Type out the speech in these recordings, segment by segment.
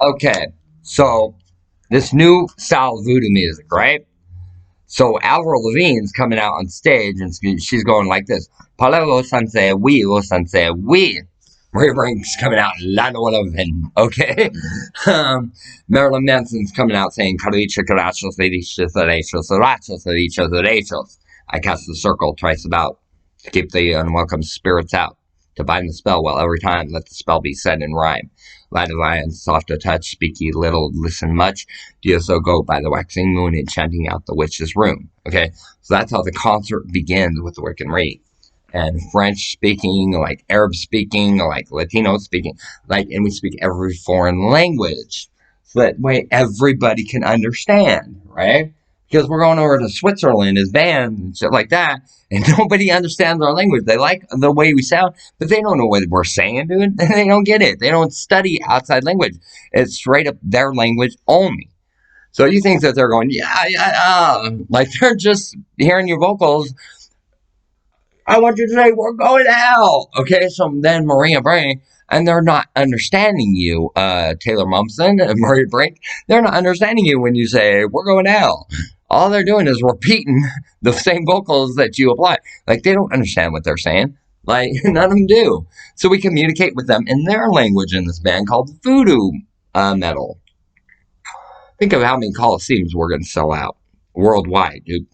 Okay, so this new style of voodoo music, right? So Avril Lavigne's coming out on stage and she's going like this. Palero Sanse, we, O Sanse, we. Maria Brink's coming out, Lana Woven, okay? Marilyn Manson's coming out saying, Carichos, Carachos, Derechos, Derechos, Derechos, Derechos, Derechos. I cast the circle twice about to keep the unwelcome spirits out, to bind the spell well every time, let the spell be said in rhyme. Light of lion, soft of touch, speak ye little, listen much. So go by the waxing moon, enchanting out the witch's room. Okay, so that's how the concert begins with the Wiccan Read. And French speaking, like Arab speaking, like Latino speaking, like, and we speak every foreign language. So that way everybody can understand, right? Because we're going over to Switzerland as band and shit like that, and nobody understands our language. They like the way we sound, but they don't know what we're saying, dude. They don't get it. They don't study outside language. It's straight up their language only. So you think that they're going, like they're just hearing your vocals. I want you to say, we're going out. Okay, so then Maria Brink, and they're not understanding you, Taylor Momsen and Maria Brink. They're not understanding you when you say, we're going out. All they're doing is repeating the same vocals that you apply. Like, they don't understand what they're saying. Like, none of them do. So we communicate with them in their language in this band called voodoo metal. Think of how many Coliseums we're going to sell out worldwide, dude.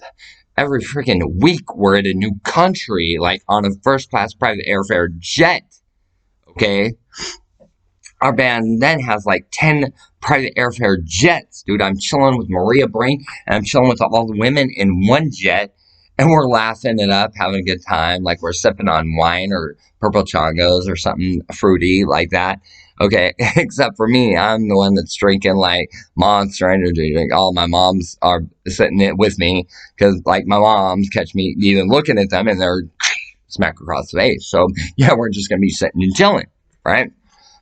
Every freaking week we're in a new country, like on a first-class private airfare jet, okay? Our band then has like 10 private airfare jets, dude. I'm chilling with Maria Brink, and I'm chilling with all the women in one jet, and we're laughing it up, having a good time, like we're sipping on wine or purple chongos or something fruity like that. Okay, except for me, I'm the one that's drinking like Monster Energy drink. All my moms are sitting it with me because like my moms catch me even looking at them and they're smack across the face. So yeah, we're just gonna be sitting and chilling, right?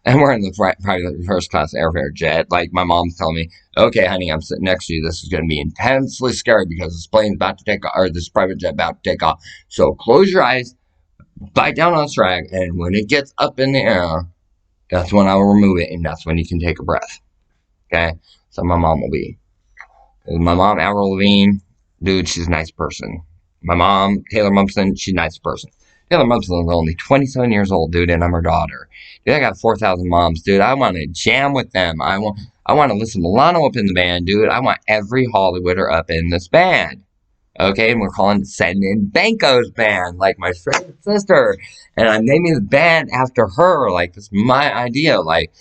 And we're in the private first class airfare jet. Like my mom's telling me, okay, honey, I'm sitting next to you. This is gonna be intensely scary because this plane's about to take off, or this private jet about to take off. So close your eyes, bite down on the strap, and when it gets up in the air, that's when I will remove it, and that's when you can take a breath. Okay? So my mom will be. My mom, Avril Lavigne, dude, she's a nice person. My mom, Taylor Momsen, she's a nice person. Taylor Momsen is only 27 years old, dude, and I'm her daughter. Dude, I got 4,000 moms, dude. I want to jam with them. I want to listen to Lano up in the band, dude. I want every Hollywooder up in this band. Okay, and we're calling it Sending Banco's band, like my favorite sister. And I'm naming the band after her. Like, it's my idea. Like,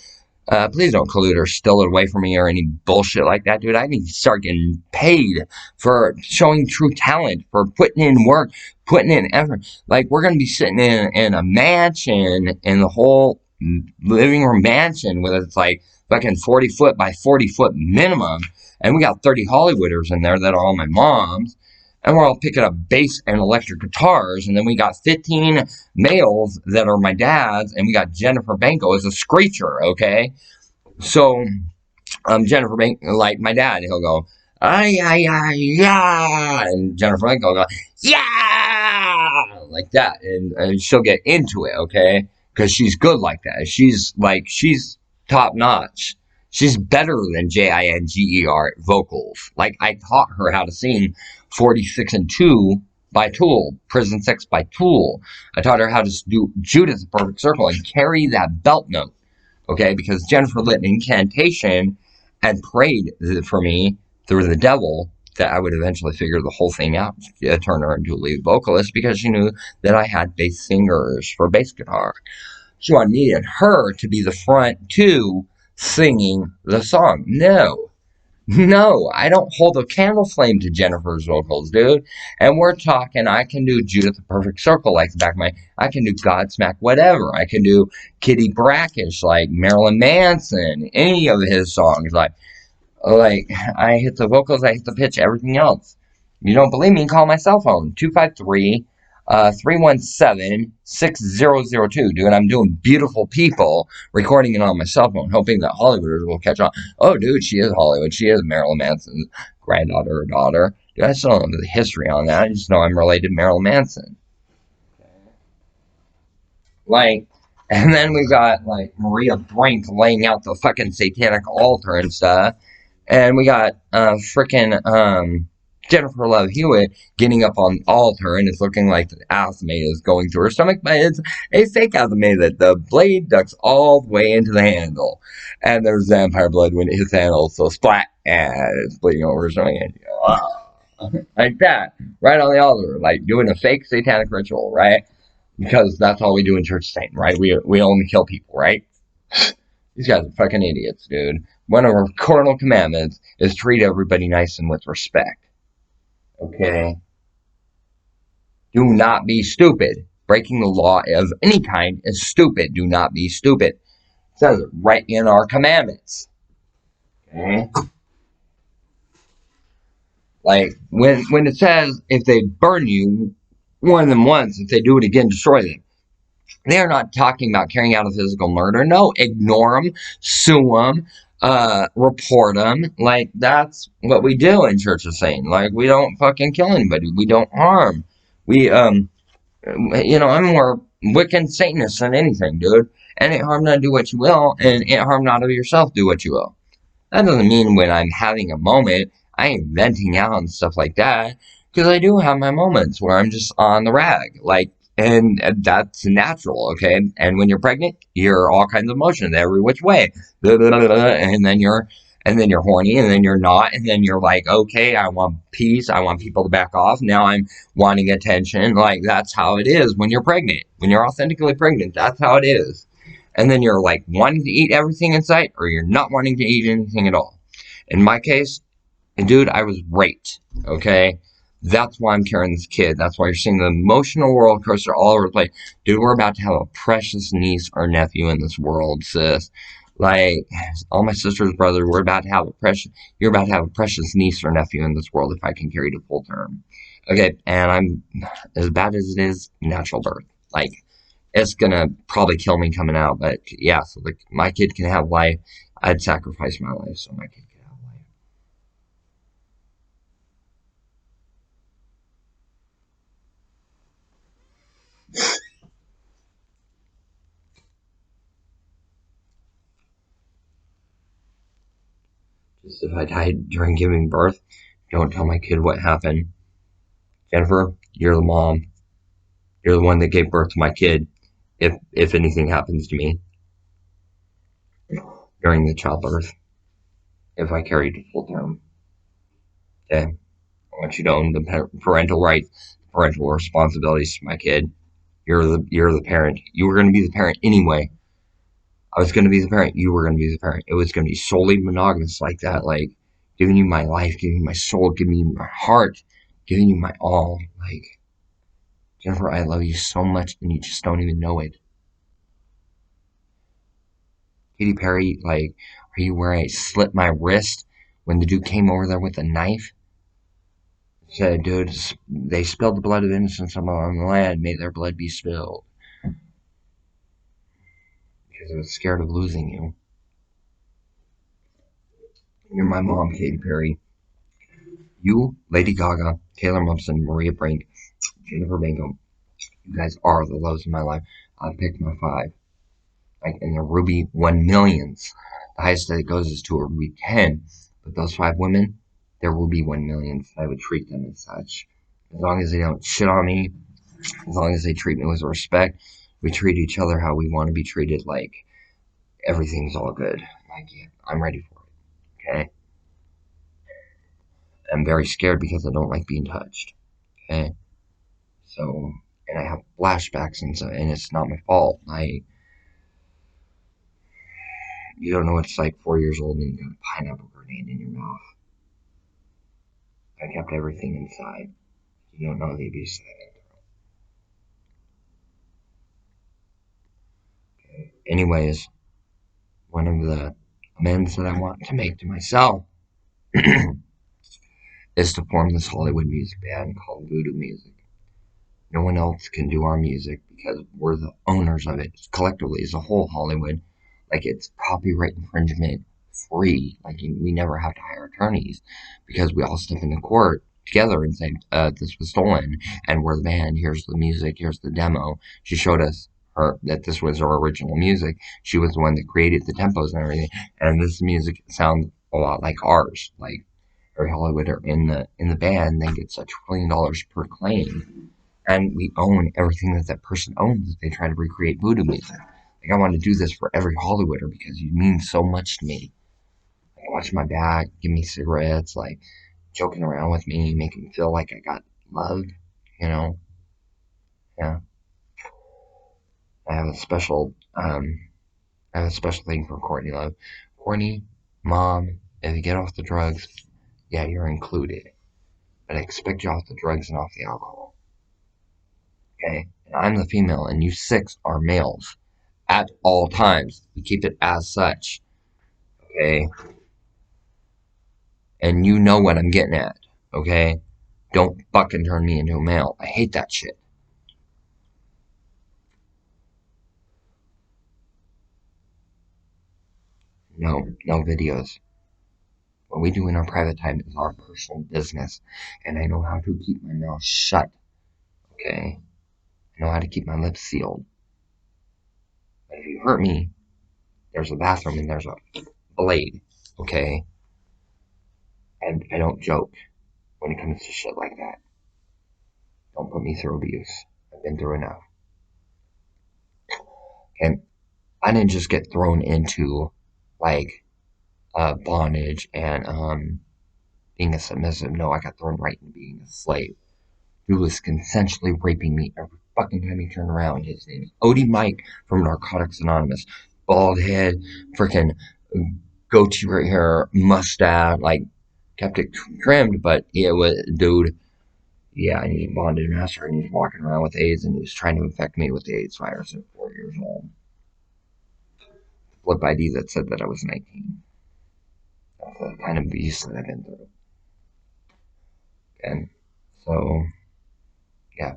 please don't collude or steal it away from me or any bullshit like that, dude. I need to start getting paid for showing true talent, for putting in work, putting in effort. Like, we're going to be sitting in a mansion, in the whole living room mansion, with it's like fucking 40 foot by 40 foot minimum. And we got 30 Hollywooders in there that are all my moms. And we're all picking up bass and electric guitars. And then we got 15 males that are my dads. And we got Jennifer Banco as a screecher, okay? So, Jennifer Banco, like my dad, he'll go, yeah. And Jennifer Banco will go, yeah. Like that. And she'll get into it, okay? Because she's good like that. She's top notch. She's better than Jinger vocals. Like, I taught her how to sing 46 and 2 by Tool, Prison 6 by Tool. I taught her how to do Judas the Perfect Circle and carry that belt note, okay? Because Jennifer lit an incantation and prayed for me through the devil that I would eventually figure the whole thing out, turn her into a lead vocalist, because she knew that I had bass singers for bass guitar. She wanted her to be the front two singing the song. No, I don't hold a candle flame to Jennifer's vocals, dude. And we're talking, I can do Judith the Perfect Circle like the back of my, I can do Godsmack whatever. I can do Kitty Brackish like Marilyn Manson, any of his songs. Like I hit the vocals, I hit the pitch, everything else. You don't believe me? Call my cell phone, 253-317-6002. Dude, I'm doing Beautiful People, recording it on my cell phone, hoping that Hollywooders will catch on. Oh, dude, she is Hollywood. She is Marilyn Manson's granddaughter or daughter. Dude, I still don't know the history on that. I just know I'm related to Marilyn Manson. Like, And then we got like Maria Brink laying out the fucking satanic altar and stuff. And we got freaking Jennifer Love Hewitt getting up on the altar, and it's looking like the athame is going through her stomach, but it's a fake athame that the blade ducks all the way into the handle. And there's vampire blood when it hits the handle, so splat, and it's bleeding over her stomach. And like that, right on the altar, like doing a fake satanic ritual, right? Because that's all we do in Church of Satan, right? We only kill people, right? These guys are fucking idiots, dude. One of our cardinal commandments is treat everybody nice and with respect. Okay? Do not be stupid. Breaking the law of any kind is stupid. Do not be stupid. It says it right in our commandments. Okay? Like, when it says, if they burn you, warn them once. If they do it again, destroy them. They are not talking about carrying out a physical murder. No, ignore them, sue them, report them. Like, that's what we do in Church of Satan. Like, we don't fucking kill anybody. We don't harm. We, I'm more Wiccan Satanist than anything, dude. And it harm not do what you will, and it harm not of yourself do what you will. That doesn't mean when I'm having a moment, I ain't venting out and stuff like that. Because I do have my moments where I'm just on the rag. Like, and that's natural, okay? And when you're pregnant, you're all kinds of emotions every which way. And then you're horny, and then you're not, and then you're like, okay, I want peace, I want people to back off. Now I'm wanting attention. Like, that's how it is when you're pregnant. When you're authentically pregnant, that's how it is. And then you're like wanting to eat everything in sight, or you're not wanting to eat anything at all. In my case, dude, I was raped, okay? That's why I'm carrying this kid. That's why you're seeing the emotional roller coaster all over the place. Dude, we're about to have a precious niece or nephew in this world, sis. Like, all my sisters, brothers, you're about to have a precious niece or nephew in this world if I can carry to full term. Okay, and I'm, as bad as it is, natural birth. Like, it's gonna probably kill me coming out, but yeah, so like, my kid can have life. I'd sacrifice my life so my kid can have life. Just if I died during giving birth, don't tell my kid what happened. Jennifer, you're the mom. You're the one that gave birth to my kid. If anything happens to me during the childbirth, if I carry to full term, okay, I want you to own the parental rights, parental responsibilities to my kid. You're the parent. You were going to be the parent anyway. I was going to be the parent. You were going to be the parent. It was going to be solely monogamous like that, like giving you my life, giving you my soul, giving you my heart, giving you my all. Like, Jennifer, I love you so much, and you just don't even know it. Katy Perry, like, are you where I slit my wrist when the dude came over there with a knife? Said, dude, they spilled the blood of innocence on the land, made their blood be spilled. Because I was scared of losing you. You're my mom, Katy Perry. You, Lady Gaga, Taylor Momsen, Maria Brink, Jennifer Bingham. You guys are the loves of my life. I picked my five. Like, and the Ruby 1 millions. The highest that it goes is to a Ruby 10. But those five women, they're Ruby 1 millions. I would treat them as such. As long as they don't shit on me, as long as they treat me with respect, we treat each other how we want to be treated. Like, everything's all good. Like, yeah, I'm ready for it. Okay? I'm very scared because I don't like being touched. Okay? So, and I have flashbacks and so, and it's not my fault. You don't know what it's like 4 years old and you got a pineapple grenade in your mouth. I kept everything inside. You don't know the abuse that I went through. Okay. Anyways, one of the amends that I want to make to myself is to form this Hollywood music band called Voodoo Music. No one else can do our music because we're the owners of it collectively as a whole. Hollywood, like, it's copyright infringement free. Like, we never have to hire attorneys because we all step into court together and say, this was stolen, and we're the band. Here's the music. Here's the demo. She showed us that this was her original music. She was the one that created the tempos and everything. And this music sounds a lot like ours. Like Harry Hollywood are in the band, they get such $1 trillion per claim. And we own everything that that person owns. They try to recreate voodoo music. Like, I want to do this for every Hollywooder because you mean so much to me. Like, watch my back, give me cigarettes, like, joking around with me, making me feel like I got loved, you know? Yeah. I have a special, I have a special thing for Courtney Love. Courtney, Mom, if you get off the drugs, yeah, you're included. But I expect you off the drugs and off the alcohol. Okay? And I'm the female, and you 6 are males. At all times. We keep it as such. Okay? And you know what I'm getting at. Okay? Don't fucking turn me into a male. I hate that shit. No, no videos. What we do in our private time is our personal business. And I know how to keep my mouth shut. Okay? I know how to keep my lips sealed. But if you hurt me, there's a bathroom and there's a blade. Okay? And I don't joke when it comes to shit like that. Don't put me through abuse. I've been through enough. And I didn't just get thrown into like bondage and being a submissive. No, I got thrown right into being a slave. He was consensually raping me every fucking time he turned around. His name is Odie Mike from Narcotics Anonymous. Bald head, freaking goatee right here, mustache, like kept it trimmed, but it was, dude. Yeah, and he's a bondage master, and he's walking around with AIDS, and he's trying to infect me with the AIDS virus at 4 years old. Flip ID that said that I was 19. That's the kind of beast that I've been through. And so, yeah,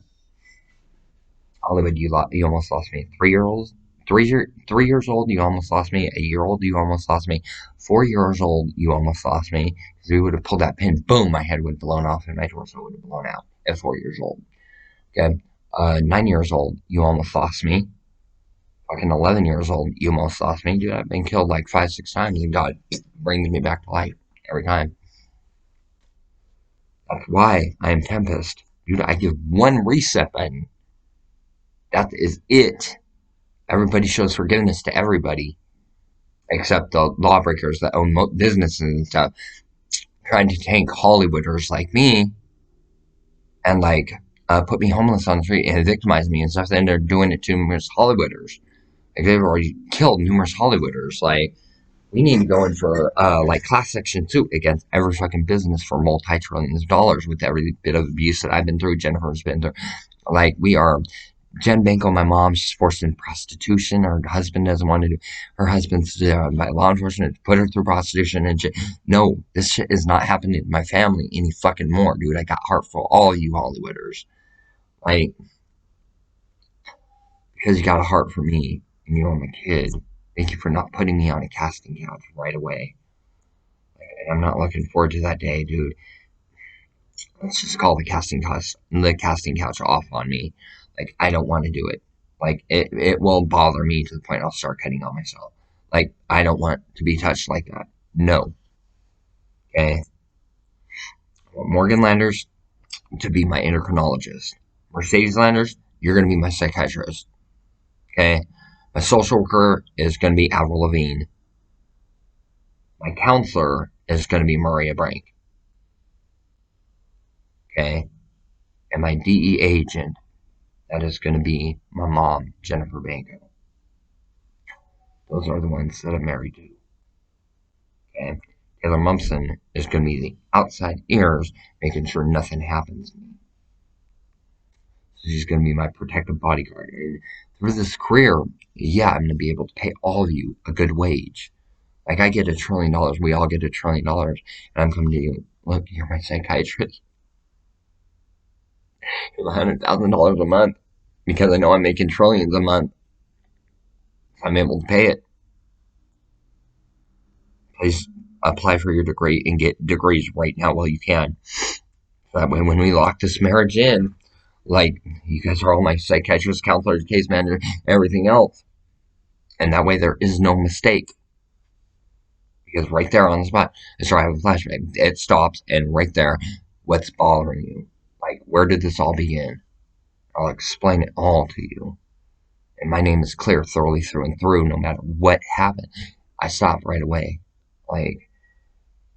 Hollywood, you almost lost me. 3 year olds, 3 years old, you almost lost me. A year old, you almost lost me. 4 years old, you almost lost me. Because we would have pulled that pin, boom, my head would have blown off and my torso would have blown out at 4 years old. Okay, 9 years old, you almost lost me. Fucking 11 years old, you almost lost me. Dude, I've been killed like 5, 6 times, and God brings me back to life every time. That's why I am Tempest. Dude, I give one reset button. That is it. Everybody shows forgiveness to everybody, except the lawbreakers that own businesses and stuff, trying to tank Hollywooders like me and like put me homeless on the street and victimize me and stuff. And they're doing it to numerous Hollywooders. Like, they've already killed numerous Hollywooders. Like, we need to go in for like class action suit against every fucking business for multi-trillions of dollars with every bit of abuse that I've been through, Jennifer's been through. Like, we are. Jen Banko, my mom, she's forced in prostitution. Her husband doesn't want to do. Her husband's by law enforcement to put her through prostitution and shit. No, this shit is not happening in my family any fucking more, dude. I got heart for all you Hollywooders, like, because you got a heart for me and you're my kid. Thank you for not putting me on a casting couch right away. Like, and I'm not looking forward to that day, dude. Let's just call the casting couch off on me. Like, I don't want to do it. Like, it will bother me to the point I'll start cutting on myself. Like, I don't want to be touched like that. No. Okay? I want Morgan Landers to be my endocrinologist. Mercedes Landers, you're going to be my psychiatrist. Okay? My social worker is going to be Avril Lavigne. My counselor is going to be Maria Brink. Okay? And my DE agent, that is going to be my mom, Jennifer Banko. Those are the ones that I'm married to. Okay? Taylor Mumpson is going to be the outside ears, making sure nothing happens to me. So she's going to be my protective bodyguard. And through this career, yeah, I'm going to be able to pay all of you a good wage. Like, I get $1 trillion. We all get $1 trillion. And I'm coming to you. Look, you're my psychiatrist. Here's $100,000 a month. Because I know I'm making trillions a month. So I'm able to pay it. Please apply for your degree and get degrees right now while you can. So that way, when we lock this marriage in, Like, you guys are all my psychiatrists, counselors, case manager, everything else. And that way there is no mistake. Because right there on the spot, I start having a flashback. It stops, and right there, what's bothering you? Like, where did this all begin? I'll explain it all to you. And my name is clear thoroughly through and through, no matter what happened. I stop right away. Like,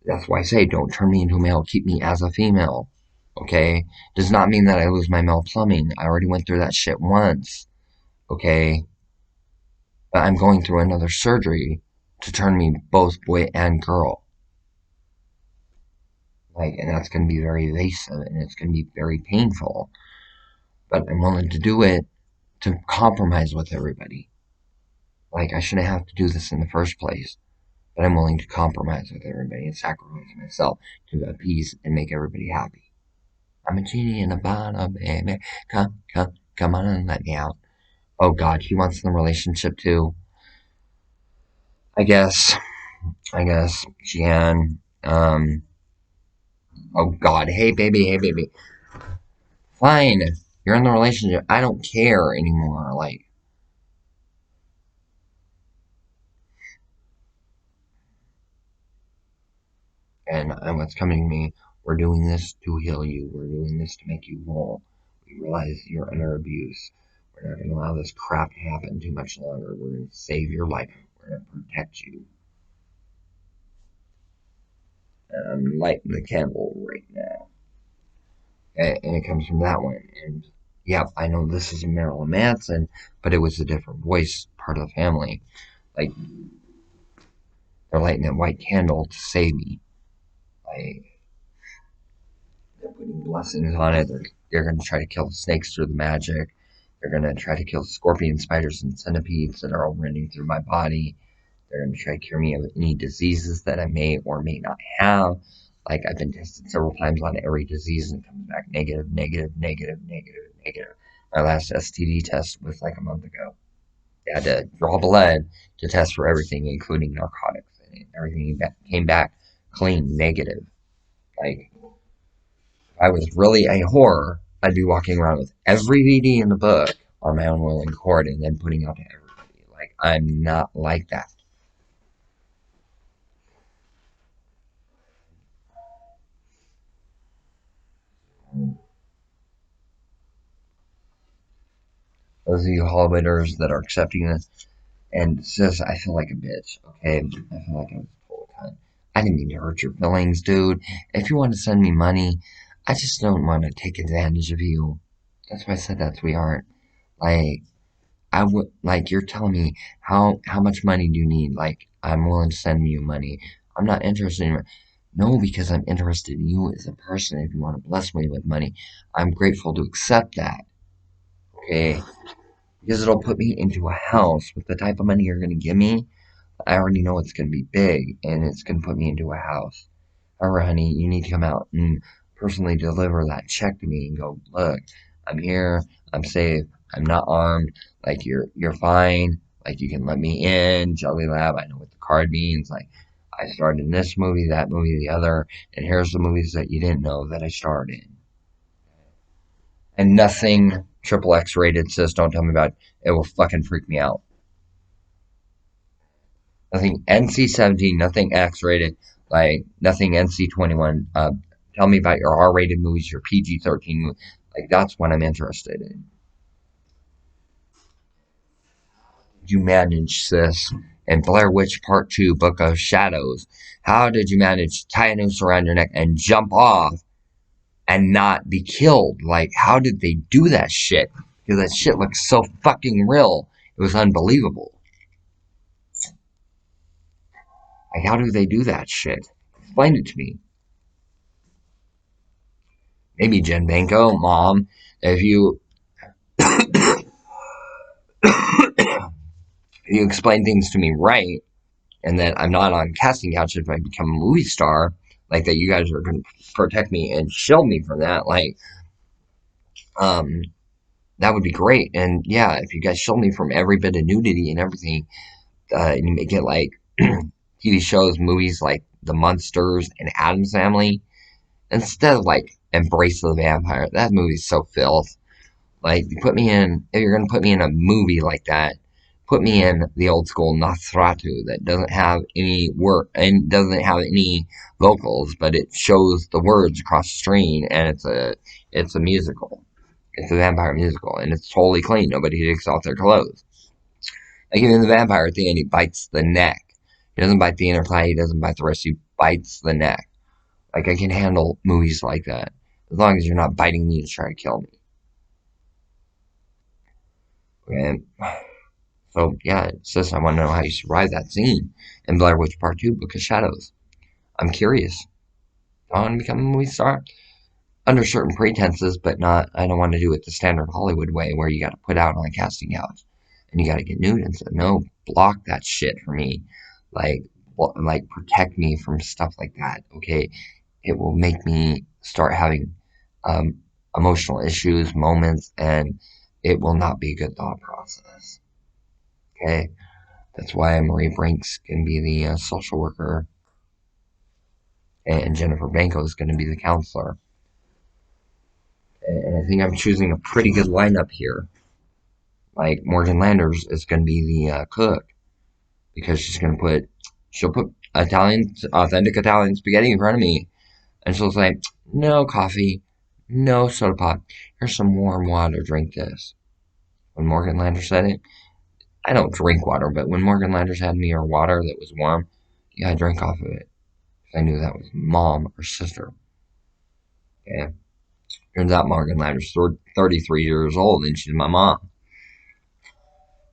that's why I say don't turn me into a male, keep me as a female. Okay? Does not mean that I lose my male plumbing. I already went through that shit once. Okay? But I'm going through another surgery to turn me both boy and girl. Like, and that's going to be very invasive and it's going to be very painful. But I'm willing to do it to compromise with everybody. Like, I shouldn't have to do this in the first place. But I'm willing to compromise with everybody and sacrifice myself to appease and make everybody happy. I'm a genie in a bottle, baby. Come on and let me out. Oh God, he wants the relationship too. I guess Jan. Oh God, hey baby. Fine, you're in the relationship. I don't care anymore. Like, and what's coming to me? We're doing this to heal you. We're doing this to make you whole. We realize you're under abuse. We're not going to allow this crap to happen too much longer. We're going to save your life. We're going to protect you. And I'm lighting the candle right now. And it comes from that one. And yeah, I know this is Marilyn Manson, but it was a different voice, part of the family. Like, they're lighting that white candle to save me. Like, they're putting blessings on it. They're going to try to kill the snakes through the magic. They're going to try to kill scorpions, spiders, and centipedes that are all running through my body. They're going to try to cure me of any diseases that I may or may not have. Like, I've been tested several times on every disease and it comes back negative. My last STD test was like a month ago. They had to draw blood to test for everything, including narcotics. And everything came back clean, negative. Like, if I was really a whore, I'd be walking around with every VD in the book on my own will and accord and then putting out to everybody. Like, I'm not like that. Those of you Hollywooders that are accepting this, and sis, I feel like a bitch, okay? I feel like I was full of time. I didn't mean to hurt your feelings, dude. If you want to send me money, I just don't want to take advantage of you. That's why I said that, sweetheart. Like, I would, like, you're telling me how much money do you need? Like, I'm willing to send you money. I'm not interested in, no, because I'm interested in you as a person. If you want to bless me with money, I'm grateful to accept that, okay? Because it'll put me into a house with the type of money you're going to give me. I already know it's going to be big and it's going to put me into a house. However, honey, you need to come out and personally deliver that check to me and go, look, I'm here, I'm safe, I'm not armed, like you're fine, like you can let me in, Jelly Lab, I know what the card means, like I starred in this movie, that movie, the other, and here's the movies that you didn't know that I starred in. And nothing triple X rated, sis, don't tell me about it. It will fucking freak me out. Nothing NC-17, nothing X rated, like nothing NC-21. Tell me about your R rated movies, your PG-13 movies. Like, that's what I'm interested in. Did you manage this? And Blair Witch Part 2, Book of Shadows. How did you manage to tie a noose around your neck and jump off and not be killed? Like, how did they do that shit? Because that shit looks so fucking real. It was unbelievable. Like, how do they do that shit? Explain it to me. Maybe Jen Banco, Mom, if you you explain things to me right, and that I'm not on casting couch if I become a movie star, like that you guys are going to protect me and shield me from that, like, um, that would be great. And yeah, if you guys shield me from every bit of nudity and everything, and you make it like TV shows, movies like The Munsters and Addams Family, instead of like Embrace of the Vampire, that movie's so filth. Like, put me in, if you're gonna put me in a movie like that, put me in the old school Nosferatu that doesn't have any word and doesn't have any vocals, but it shows the words across the screen, and it's a musical. It's a vampire musical, and it's totally clean. Nobody takes off their clothes. Like even the vampire at the end, he bites the neck. He doesn't bite the inner thigh. He doesn't bite the wrist. He bites the neck. Like I can handle movies like that as long as you're not biting me to try to kill me. And so yeah, sis, I want to know how you survived that scene in Blair Witch Part 2: Book of Shadows. I'm curious. I want to become a movie star under certain pretenses, but not. I don't want to do it the standard Hollywood way, where you got to put out on a casting couch and you got to get nude and say no, block that shit for me, like protect me from stuff like that. Okay, it will make me start having um, emotional issues, moments, and it will not be a good thought process. Okay, that's why Marie Brink's going to be the social worker, and Jennifer Banco is going to be the counselor. And I think I'm choosing a pretty good lineup here. Like Morgan Landers is going to be the cook because she'll put authentic Italian spaghetti in front of me, and she'll say, "No coffee, no soda pop. Here's some warm water. Drink this." When Morgan Landers said it, I don't drink water, but when Morgan Landers had me her water that was warm, yeah, I drank off of it. I knew that was mom or sister. Yeah. Turns out Morgan Landers 33 years old and she's my mom.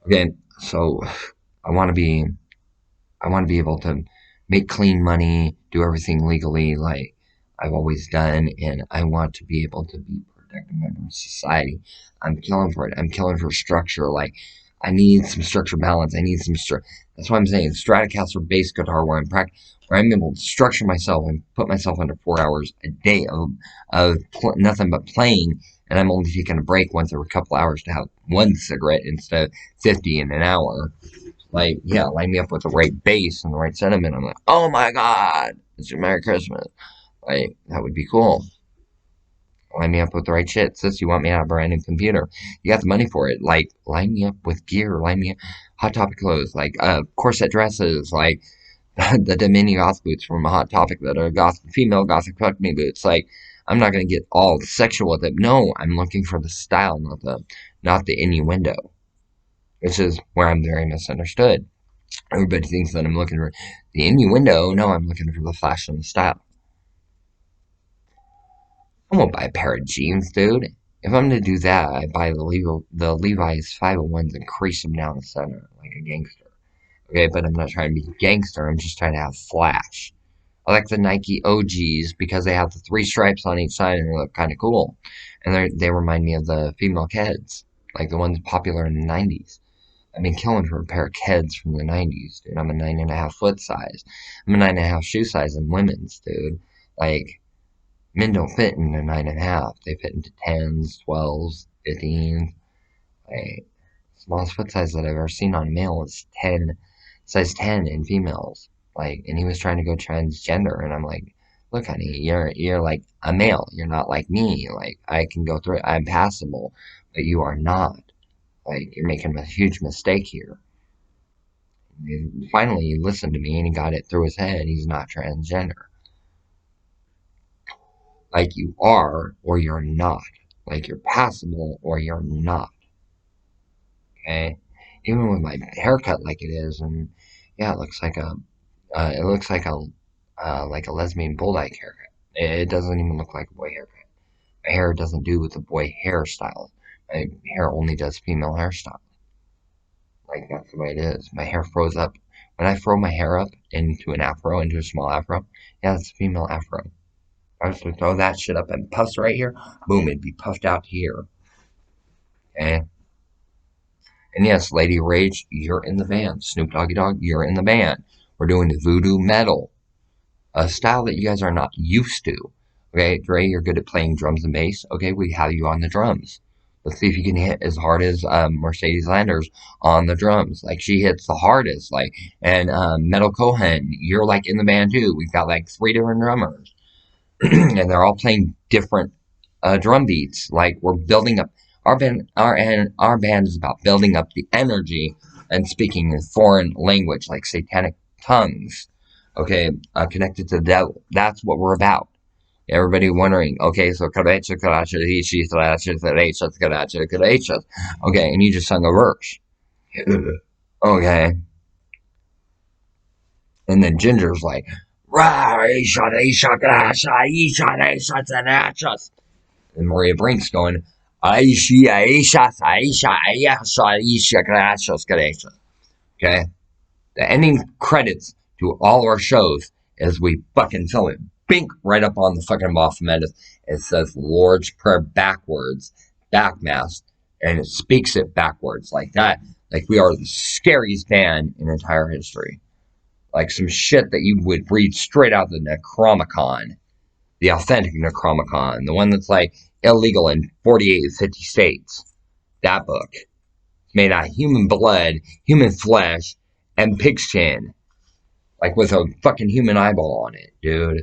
Okay, so I want to be able to make clean money, do everything legally like I've always done, and I want to be able to be a productive member of society. I'm killing for it. I'm killing for structure. Like I need some structure balance. I need some structure. That's why I'm saying Stratocaster bass guitar where I'm able to structure myself and put myself under 4 hours a day of nothing but playing, and I'm only taking a break once every couple hours to have one cigarette instead of 50 in an hour. Like, yeah, line me up with the right bass and the right sentiment. I'm like, oh my god, it's a Merry Christmas. Like, that would be cool. Line me up with the right shit. Sis, you want me to have a brand new computer. You got the money for it. Like, line me up with gear. Line me up. Hot Topic clothes. Like, corset dresses. Like, the Dominion Goth boots from Hot Topic that are female Gothic fuck me boots. Like, I'm not going to get all sexual with it. No, I'm looking for the style, not the innuendo. Which is where I'm very misunderstood. Everybody thinks that I'm looking for the innuendo. No, I'm looking for the fashion and the style. I won't buy a pair of jeans, dude. If I'm gonna do that, I buy the Levi's 501s and crease them down the center like a gangster. Okay, but I'm not trying to be a gangster. I'm just trying to have flash. I like the Nike OGs because they have the three stripes on each side and they look kind of cool. And they remind me of the female Keds, like the ones popular in the 90s. I've been killing for a pair of Keds from the 90s, dude. I'm a 9.5 foot size. I'm a 9.5 shoe size in women's, dude. Like, men don't fit in a 9.5. They fit into 10s, 12s, 15s. Like, smallest foot size that I've ever seen on a male is 10, size 10 in females. Like, and he was trying to go transgender, and I'm like, look, honey, you're like a male. You're not like me. Like, I can go through it. I'm passable, but you are not. Like, you're making a huge mistake here. And finally, he listened to me and he got it through his head. He's not transgender. Like, you are or you're not. Like, you're passable or you're not. Okay? Even with my haircut like it is, and yeah, it looks like a lesbian bulldog haircut. It doesn't even look like a boy haircut. My hair doesn't do with the boy hairstyle. My hair only does female hairstyle. Like, that's the way it is. My hair froze up. When I throw my hair up into an afro, into a small afro, yeah, it's a female afro. If I was to throw that shit up and puffs right here, boom, it'd be puffed out here. Okay? And yes, Lady Rage, you're in the band. Snoop Doggy Dogg, you're in the band. We're doing the voodoo metal, a style that you guys are not used to. Okay, Dre, you're good at playing drums and bass. Okay, we have you on the drums. Let's see if you can hit as hard as Mercedes Landers on the drums. Like, she hits the hardest. Like, and Metal Cohen, you're like in the band too. We've got like 3 different drummers, and they're all playing different drum beats. Like, we're building up Our band is about building up the energy and speaking a foreign language like satanic tongues. Okay, connected to the devil. That's what we're about. Everybody wondering, okay, so okay, and you just sung a verse. Okay. And then Ginger's like, and Maria Brink's going, okay? The ending credits to all our shows as we fucking film it. Bink right up on the fucking Baphomet. It says Lord's Prayer backwards, backmask, and it speaks it backwards like that. Like we are the scariest band in entire history. Like some shit that you would read straight out of the Necronomicon, the authentic Necronomicon, the one that's like illegal in 48 to 50 states. That book. Made out of human blood, human flesh, and pig's chin. Like with a fucking human eyeball on it, dude.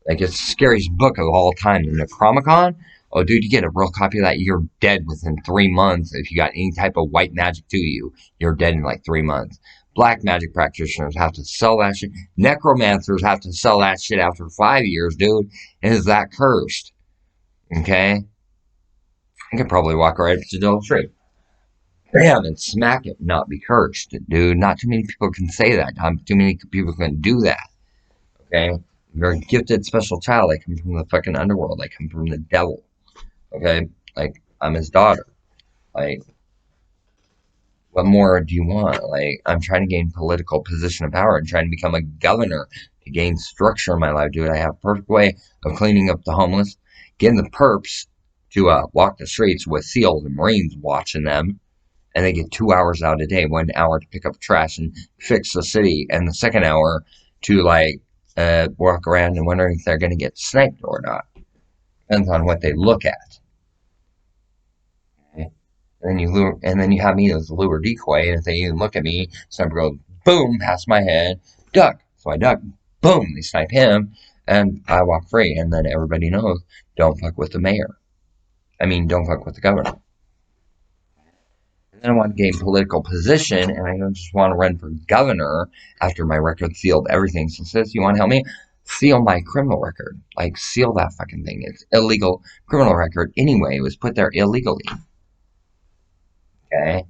Like it's the scariest book of all time. The Necronomicon? Oh, dude, you get a real copy of that, you're dead within 3 months. If you got any type of white magic to you, you're dead in like 3 months. Black magic practitioners have to sell that shit. Necromancers have to sell that shit after 5 years, dude. And is that cursed? Okay? I could probably walk right up to Dole Tree. Bam, and smack it, not be cursed, dude. Not too many people can say that. Not too many people can do that. Okay? You're a gifted special child. I come from the fucking underworld. I come from the devil. Okay? Like, I'm his daughter. Like, what more do you want? Like, I'm trying to gain political position of power and trying to become a governor to gain structure in my life, dude. I have a perfect way of cleaning up the homeless, getting the perps to walk the streets with SEALs and Marines watching them. And they get 2 hours out a day, 1 hour to pick up trash and fix the city, and the second hour to like walk around and wondering if they're going to get sniped or not. Depends on what they look at. Okay? And then you have me as a lure decoy, and if they even look at me, sniper goes boom past my head, duck. So I duck, boom, they snipe him, and I walk free. And then everybody knows, don't fuck with the mayor. Don't fuck with the governor. And I want to gain political position, and I don't just want to run for governor after my record sealed everything. So, sis, you want to help me? Seal my criminal record. Like, seal that fucking thing. It's illegal criminal record anyway. It was put there illegally. Okay?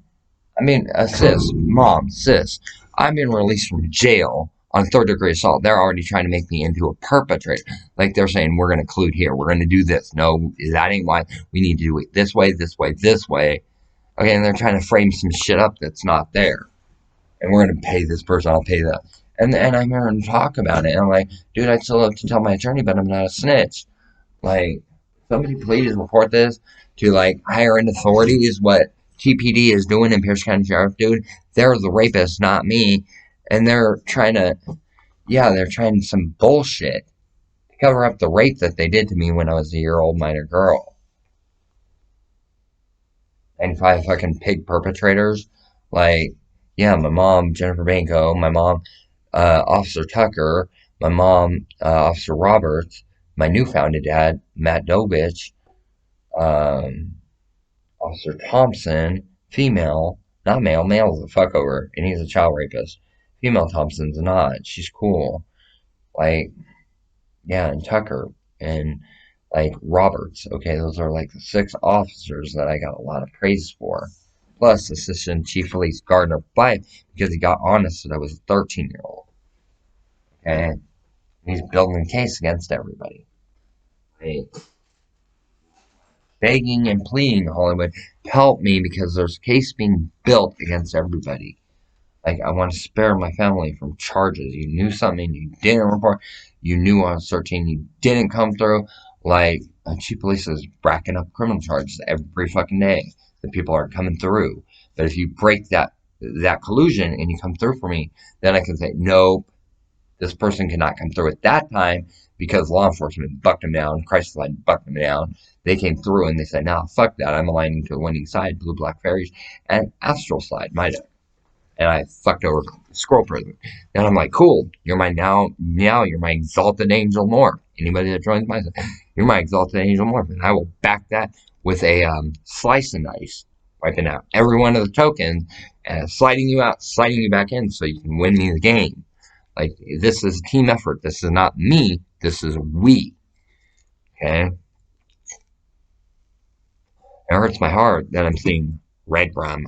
Sis, I've been released from jail on third-degree assault. They're already trying to make me into a perpetrator. Like, they're saying, we're going to collude here. We're going to do this. No, that ain't why. We need to do it this way, this way, this way. Okay, and they're trying to frame some shit up that's not there. And we're going to pay this person, I'll pay that. And I hear them talk about it, and I'm like, dude, I'd still have to tell my attorney, but I'm not a snitch. Like, somebody please report this to, like, higher-end authorities, what TPD is doing in Pierce County Sheriff, dude. They're the rapists, not me. And they're trying some bullshit to cover up the rape that they did to me when I was a year-old minor girl. 95 fucking pig perpetrators. Like, yeah, my mom, Jennifer Banco, my mom, Officer Tucker, my mom, Officer Roberts, my new-founded dad, Matt Dobich, Officer Thompson, female, not male, male's a fuckover, and he's a child rapist. Female Thompson's not, she's cool. Like, yeah, and Tucker, and like Roberts, okay, those are like the 6 officers that I got a lot of praise for. Plus, Assistant Chief Police Gardner Fife, because he got honest that I was a 13-year-old. Okay? He's building a case against everybody. Like, begging and pleading Hollywood, help me because there's a case being built against everybody. Like, I want to spare my family from charges. You knew something, you didn't report. You knew I was 13, you didn't come through. Like, chief police is racking up criminal charges every fucking day that people aren't coming through. But if you break that collusion and you come through for me, then I can say, nope, this person cannot come through at that time because law enforcement bucked them down, crisis line bucked them down. They came through and they said, nah, fuck that. I'm aligning to a winning side, Blue Black Fairies, and Astral Slide, my deck. and I fucked over Squirrel Prison. And I'm like, cool, you're my now you're my exalted angel morph. Anybody that joins my, you're my exalted angel morph, and I will back that with a slice and dice, wiping out every one of the tokens and sliding you out, sliding you back in, so you can win me the game. Like, this is a team effort. This is not me. This is we. Okay. It hurts my heart that I'm seeing red rhyme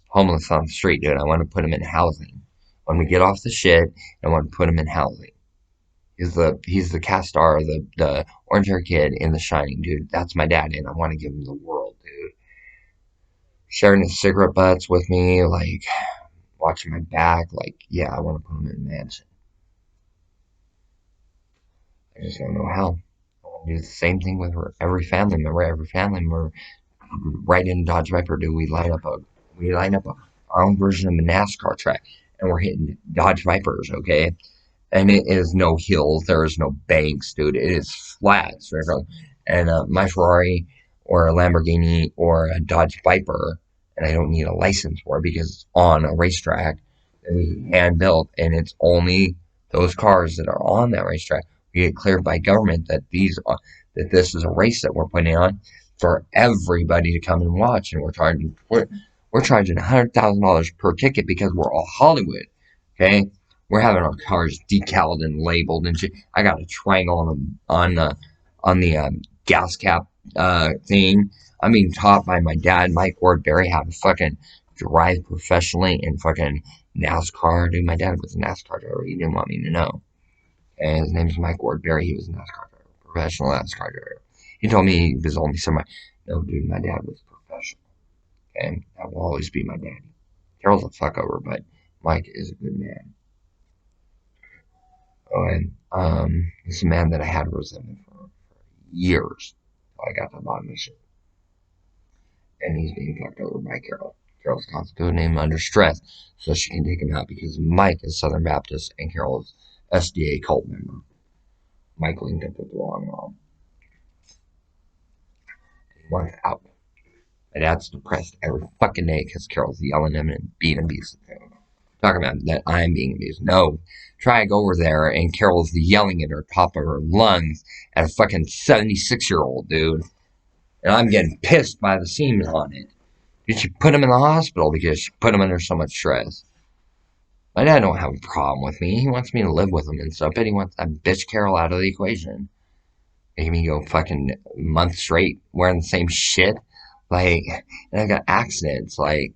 homeless on the street, dude. I want to put him in housing. When we get off the shit, I want to put him in housing. He's the cast star, the orange hair kid in The Shining, dude. That's my dad, and I want to give him the world, dude. Sharing his cigarette butts with me, like watching my back, like, yeah, I want to put him in a mansion. I just don't know how. I want to do the same thing with every family member. Every family member, right in Dodge Viper, do we line up our own version of a NASCAR track, and we're hitting Dodge Vipers, okay? And it is no hills, there is no banks, dude. It is flat, and my Ferrari or a Lamborghini or a Dodge Viper, and I don't need a license for it because it's on a racetrack that we hand built, and it's only those cars that are on that racetrack. We get cleared by government that this is a race that we're putting on for everybody to come and watch, and we're charging $100,000 per ticket because we're all Hollywood, okay? We're having our cars decaled and labeled and shit. I got a triangle on the gas cap thing. I'm being taught by my dad, Mike Wardberry, how to fucking drive professionally in fucking NASCAR. Dude, my dad was a NASCAR driver. He didn't want me to know. And his name's Mike Wardberry. He was a NASCAR driver, professional NASCAR driver. He told me he was only semi. No, dude, my dad was professional. And that will always be my daddy. Carol's a fuckover, but Mike is a good man. Oh, and he's a man that I had resentment for years. I got to the bottom of shit. And he's being fucked over by Carol. Carol's constantly putting him under stress so she can take him out because Mike is Southern Baptist and Carol is SDA cult member. Mike linked up with the wrong mom. He wants out. My dad's depressed every fucking day because Carol's yelling at him and being abusive. Talking about that I'm being abused. No. Try to go over there and Carol's yelling at her top of her lungs at a fucking 76-year-old, dude. And I'm getting pissed by the seams on it. Did she put him in the hospital because she put him under so much stress? My dad don't have a problem with me. He wants me to live with him and stuff, but he wants that bitch Carol out of the equation. Making me go fucking a month straight wearing the same shit. Like, and I got accidents, like,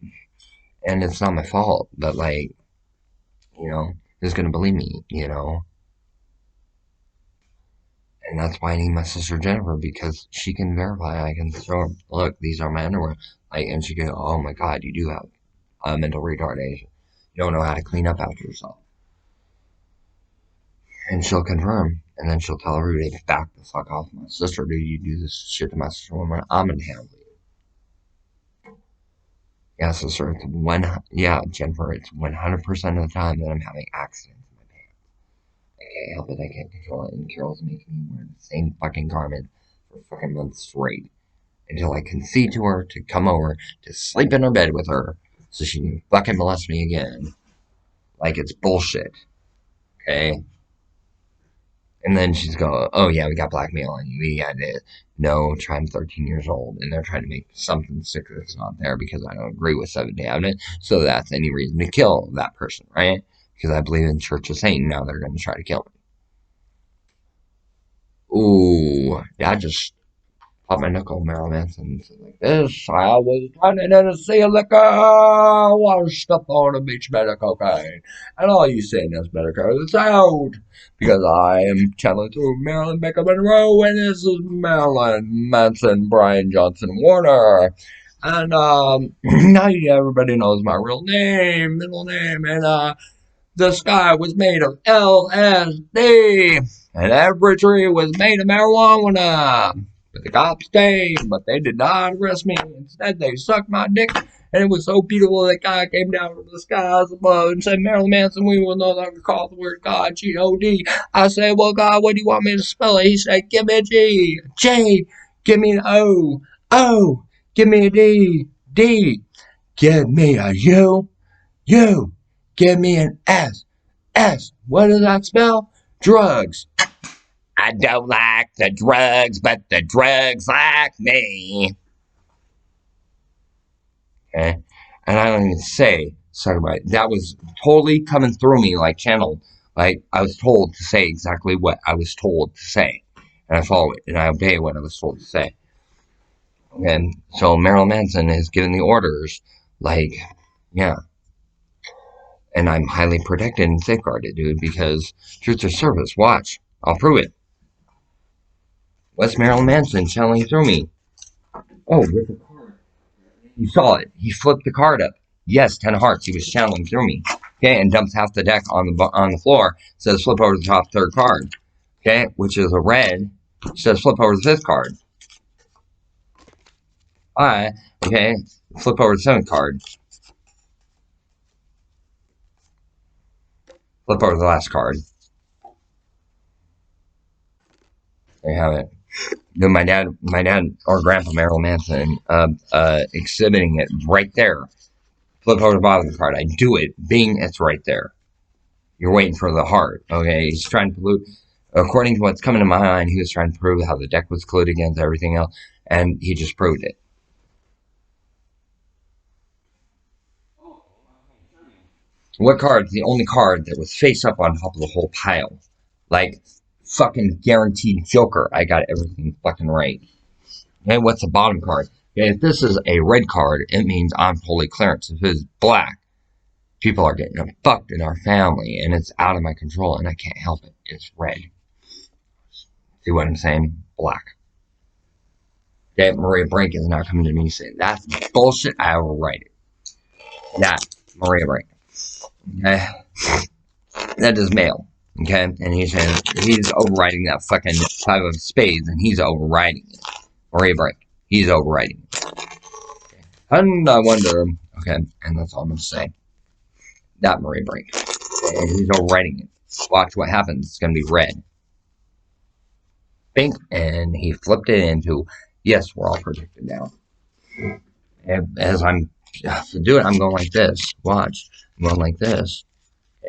and it's not my fault, but like, you know, who's gonna believe me, you know? And that's why I need my sister Jennifer, because she can verify. I can show her, look, these are my underwear. Like, and she can go, oh my god, you do have mental retardation. You don't know how to clean up after yourself. And she'll confirm, and then she'll tell everybody to back the fuck off my sister. Dude, you do this shit to my sister woman, I'm gonna handle you. Yeah, sister, Jennifer, it's 100% of the time that I'm having accidents in my pants. I can't help it, I can't control it, and Carol's making me wear the same fucking garment for fucking months straight. Until I concede to her to come over to sleep in her bed with her so she can fucking molest me again. Like it's bullshit. Okay? And then she's going, oh yeah, we got blackmail on you. We got it. No, I'm 13 years old, and they're trying to make something sick that's not there because I don't agree with Seventh-day Adventist. So that's any reason to kill that person, right? Because I believe in Church of Satan. Now they're going to try to kill me. Ooh, that just popped my knuckle, Marilyn Manson said like this. I was running in a sea of liquor, washed up on the beach, better cocaine. And all you sinners better curse this out. Because I am channeling through Marilyn Baker Monroe, and this is Marilyn Manson, Brian Johnson Warner. And now everybody knows my real name, middle name, and the sky was made of LSD, and every tree was made of marijuana. But the cops came, but they did not arrest me. Instead, they sucked my dick, and it was so beautiful that God came down from the skies above and said, Marilyn Manson, we will no longer call the word God G-O-D. I said, well, God, what do you want me to spell it? He said, give me a G. J, give me an O. O, give me a D. D, give me a U. You, give me an S. S, what does that spell? Drugs. I don't like the drugs, but the drugs like me. Okay? And I don't even say, sorry about it. That was totally coming through me like channeled. Like I was told to say exactly what I was told to say. And I follow it and I obey what I was told to say. And so Marilyn Manson has given the orders, like, yeah. And I'm highly protected and safeguarded, dude, because truth or service, watch. I'll prove it. What's Marilyn Manson channeling through me? Oh, with the card. You saw it. He flipped the card up. Yes, 10 of hearts. He was channeling through me. Okay, and dumps half the deck on the floor. Says flip over the top third card. Okay, which is a red. Says flip over the fifth card. Alright, okay, flip over the seventh card. Flip over the last card. There you have it. Then my dad or Grandpa Marilyn Manson exhibiting it right there. Flip over the bottom of the card. I do it. Bing, it's right there. You're waiting for the heart. Okay, he's trying to prove. According to what's coming to my mind, he was trying to prove how the deck was clued against everything else, and he just proved it. What card's the only card that was face up on top of the whole pile? Like, fucking guaranteed Joker. I got everything fucking right. Okay, what's the bottom card? Okay, if this is a red card, it means I'm totally clearance. If it's black, people are getting fucked in our family, and it's out of my control, and I can't help it. It's red. See what I'm saying? Black. Okay, Maria Brink is not coming to me saying, that's bullshit, I overwrite it. That, Maria Brink. Okay? That is male. Okay? And he's saying, he's overriding that fucking 5 of spades, and he's overriding it. Maria Brink. He's overriding it. Okay. And I wonder, okay, and that's all I'm going to say. That Maria Brink. Okay, and he's overriding it. Watch what happens. It's going to be red. Pink, and he flipped it into, yes, we're all protected now. And as I'm doing, I'm going like this. Watch. I'm going like this.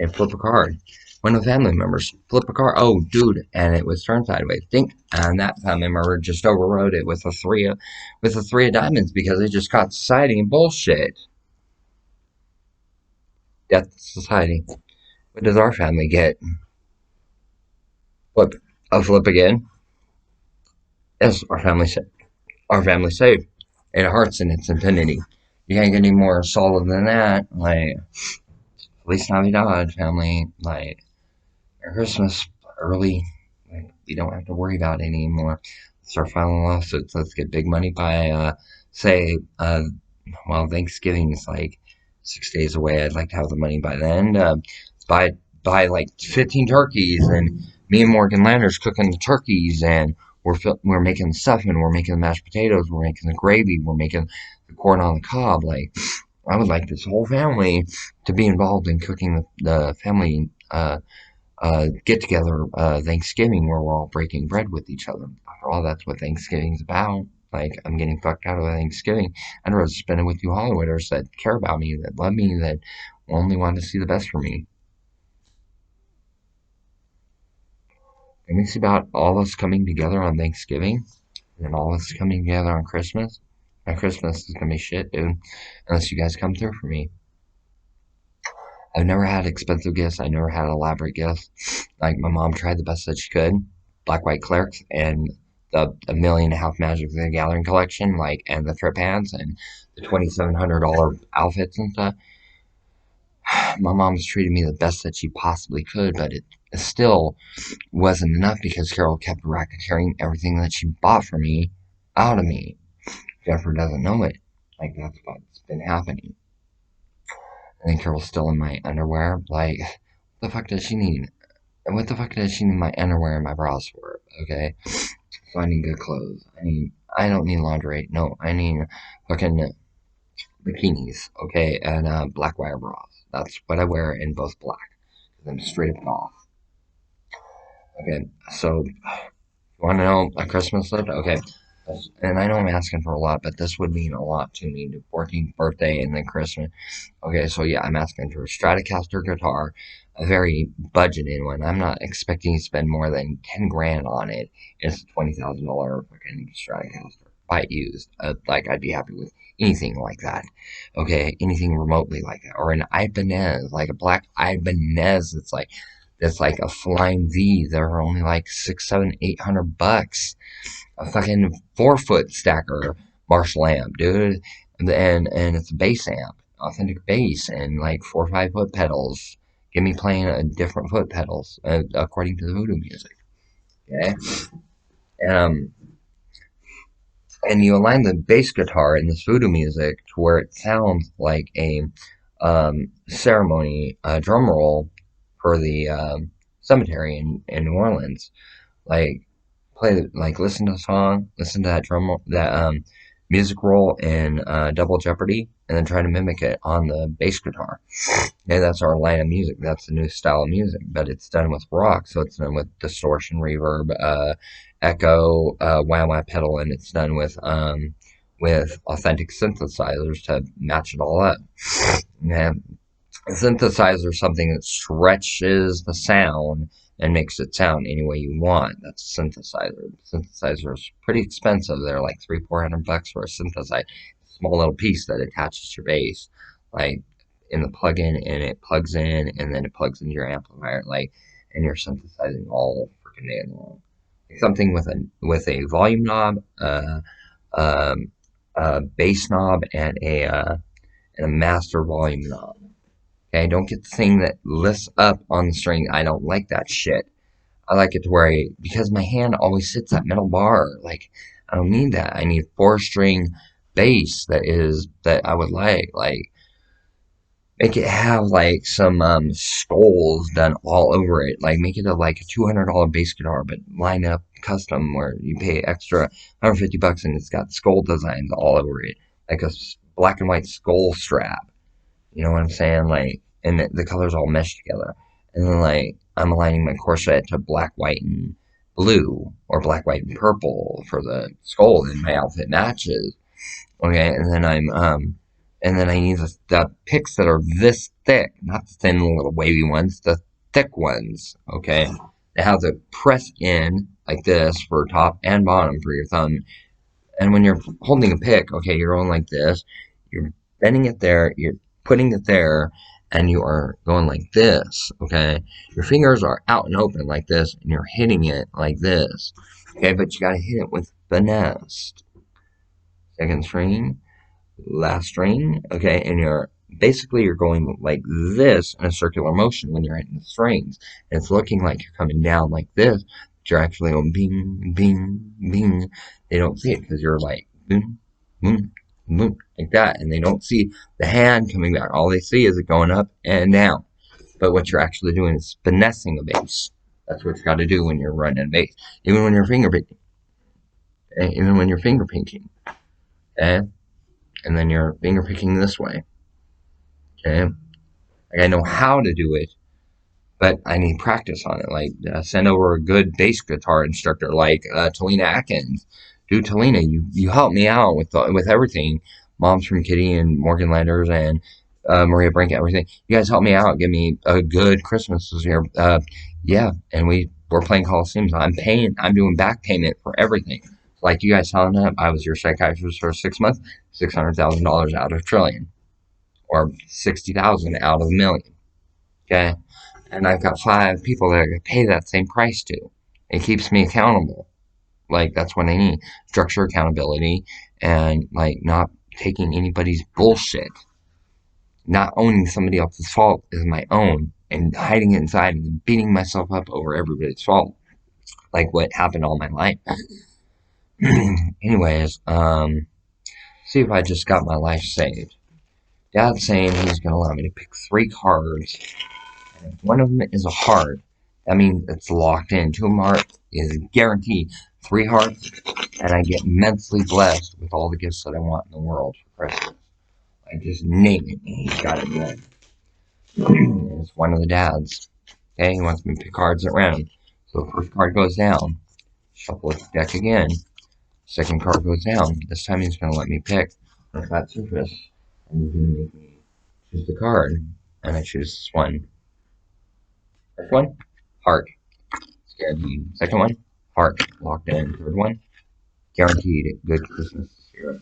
And flip a card. One of the family members flip a card. Oh, dude, and it was turned sideways. Think, and that family member just overrode it with a three of diamonds because they just caught society in bullshit. Death society. What does our family get? Flip. A flip again. Yes, our family saved. It hearts in its infinity. You can't get any more solid than that. Like, Feliz Navidad, family. Like, Christmas early. Like, we don't have to worry about it anymore. Start filing lawsuits. Let's get big money by, well, Thanksgiving is like 6 days away. I'd like to have the money by then. Buy like 15 turkeys, and me and Morgan Landers cooking the turkeys, and we're making the stuffing, we're making the mashed potatoes, we're making the gravy, we're making the corn on the cob. Like, I would like this whole family to be involved in cooking the family get together Thanksgiving where we're all breaking bread with each other. After all, that's what Thanksgiving's about. Like, I'm getting fucked out of Thanksgiving. I'd rather spend it with you Hollywooders that care about me, that love me, that only want to see the best for me. It makes about all us coming together on Thanksgiving and all us coming together on Christmas. My Christmas is gonna be shit, dude, unless you guys come through for me. I've never had expensive gifts. I never had elaborate gifts. Like, my mom tried the best that she could. Black, white clerks and the $1.5 million Magic the Gathering collection, like, and the trip pants and the $2,700 outfits and stuff. My mom's treated me the best that she possibly could, but it still wasn't enough because Carol kept racketeering everything that she bought for me out of me. Jennifer doesn't know it. Like, that's what's been happening. And then Carol's still in my underwear. Like, what the fuck does she need? What the fuck does she need my underwear and my bras for? Okay? So I need good clothes. I don't need lingerie. No, I need fucking bikinis, okay? And black wire bras. That's what I wear in both black. Because I'm straight up off. Okay, so you want to know a Christmas gift? Okay, And I know I'm asking for a lot, but this would mean a lot to me. The 14th birthday and then Christmas. Okay, so yeah, I'm asking for a Stratocaster guitar, a very budgeted one. I'm not expecting to spend more than 10 grand on it. It's a $20,000 fucking Stratocaster. Buy it used. Like, I'd be happy with anything like that. Okay, anything remotely like that. Or an Ibanez, like a black Ibanez. It's like a flying V. They're only like 800 bucks. A fucking 4 foot stacker Marshall amp, dude. And it's a bass amp, authentic bass, and like 4 or 5 foot pedals. Get me playing a different foot pedals according to the voodoo music. Okay, um, and you align the bass guitar in this voodoo music to where it sounds like a ceremony, drum roll for the cemetery in New Orleans. Like listen to the song, listen to that that music roll in Double Jeopardy, and then try to mimic it on the bass guitar. And that's our line of music. That's the new style of music, but it's done with rock, so it's done with distortion, reverb, echo, wah wah pedal, and it's done with authentic synthesizers to match it all up. And a synthesizer is something that stretches the sound and makes it sound any way you want. That's a synthesizer. Synthesizer is pretty expensive. They're like 300-400 bucks for a synthesizer. Small little piece that attaches to your bass, like in the plug-in, and it plugs in, and then it plugs into your amplifier, like, and you're synthesizing all freaking day long. Something with a volume knob, um, a bass knob, and a master volume knob. Okay, don't get the thing that lifts up on the string. I don't like that shit. I like it to where because my hand always sits that middle bar. Like, I don't need that. I need 4 string bass that I would like, make it have like some skulls done all over it. Like, make it like a $200 bass guitar, but line up custom where you pay extra 150 bucks and it's got skull designs all over it. Like a black and white skull strap. You know what I'm saying? Like, and the colors all mesh together. And then, like, I'm aligning my corset to black, white, and blue, or black, white, and purple for the skull, and my outfit matches. Okay, and then I need the picks that are this thick, not the thin little wavy ones, the thick ones. Okay, they have to press in like this for top and bottom for your thumb. And when you're holding a pick, okay, you're going like this. You're bending it there. You're putting it there, and you are going like this. Okay, your fingers are out and open like this, and you're hitting it like this. Okay, but you gotta hit it with finesse. Second string, last string. Okay, and you're going like this in a circular motion when you're hitting the strings. And it's looking like you're coming down like this, but you're actually going bing, bing, bing. They don't see it because you're like boom, boom, boom, like that. And they don't see the hand coming back. All they see is it going up and down. But what you're actually doing is finessing a bass. That's what you got to do when you're running a bass. Even when you're finger picking. Okay? Even when you're finger picking. Okay? And then you're finger picking this way. Okay? Like, I know how to do it, but I need practice on it. Like, send over a good bass guitar instructor like Talina Atkins. Dude, Talina, you help me out with everything. Moms from Kitty and Morgan Landers and Maria Brink, everything. You guys help me out. Give me a good Christmas this year. Yeah, and we're playing Coliseums. I'm doing back payment for everything. Like you guys telling up, I was your psychiatrist for 6 months, $600,000 out of a trillion, or 60,000 out of a million. Okay, and I've got 5 people that I can pay that same price to. It keeps me accountable. Like, that's what I need. Structure, accountability, and like not taking anybody's bullshit. Not owning somebody else's fault as my own and hiding it inside and beating myself up over everybody's fault. Like what happened all my life. Anyways, see if I just got my life saved. Dad's saying he's going to allow me to pick 3 cards. And if one of them is a heart, that means it's locked in. 2 of them is guaranteed. 3 hearts, and I get immensely blessed with all the gifts that I want in the world for Christmas. I just name it, and he's got it done. It's one of the dads. Okay, he wants me to pick cards at random. So the first card goes down. Shuffle the deck again. Second card goes down. This time he's going to let me pick on a flat surface. And he's going to make me choose the card. And I choose this one. First one, heart. Scared me. Second one, heart. Locked in. Third one, guaranteed good Christmas this year.